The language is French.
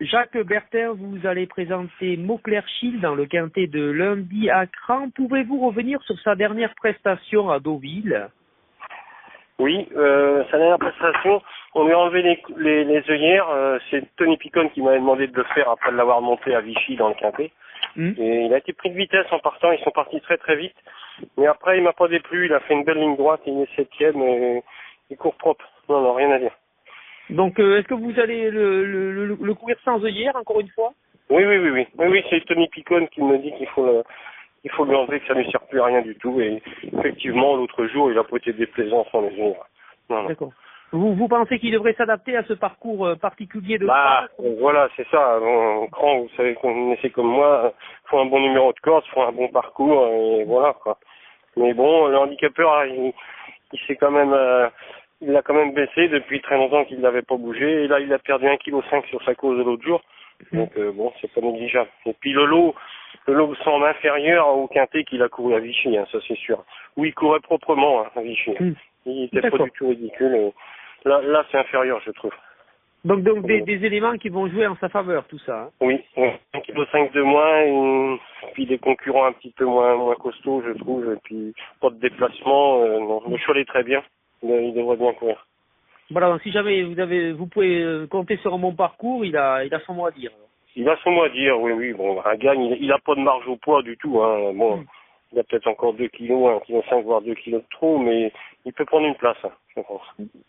Jacques Bertin, vous allez présenter Mauclerc-Chil dans le quintet de lundi à Cran. Pouvez-vous revenir sur sa dernière prestation à Deauville? Oui, sa dernière prestation, on lui a enlevé les œillères. C'est Tony Picon qui m'avait demandé de le faire après l'avoir monté à Vichy dans le quintet. Et il a été pris de vitesse en partant, ils sont partis très très vite. Mais après, il m'a pas déplu, il a fait une belle ligne droite, il est 7e et il court propre. Non, non, rien à dire. Donc, est-ce que vous allez le courir sans œillères, encore une fois? Oui, c'est Tony Picon qui me dit qu'il faut lui enlever, que ça ne lui sert plus à rien du tout. Et effectivement, l'autre jour, il a pas été déplaisant sans les œillères. Non, non. D'accord. Vous pensez qu'il devrait s'adapter à ce parcours particulier de Bah, Cran? voilà, c'est ça. Bon, Cran, vous savez qu'on essaie comme moi, faut un bon numéro de corde, faut un bon parcours, et voilà, quoi. Mais bon, le handicapeur, il s'est quand même, il a quand même baissé depuis très longtemps qu'il n'avait pas bougé. Et là, il a perdu 1,5 kg sur sa cause de l'autre jour. Donc, bon, c'est pas négligeable. Et puis le lot semble inférieur au quintet qu'il a couru à Vichy, hein, ça c'est sûr. Où il courait proprement, hein, à Vichy. Il était pas du tout ridicule. Et là, c'est inférieur, je trouve. Donc des éléments qui vont jouer en sa faveur, tout ça. Hein. Oui, 1,5 kg de moins, et puis des concurrents un petit peu moins costauds, je trouve, et puis pas de déplacement. Non, le cheval est très bien, il devrait bien courir. Voilà, donc si jamais vous pouvez compter sur un bon parcours, il a son mot à dire. Il a son mot à dire, oui, bon, un gagne, il a pas de marge au poids du tout, hein, bon, il a peut-être encore 2 kilos, 1,5 kg, voire 2 kilos de trop, mais il peut prendre une place, hein, je pense.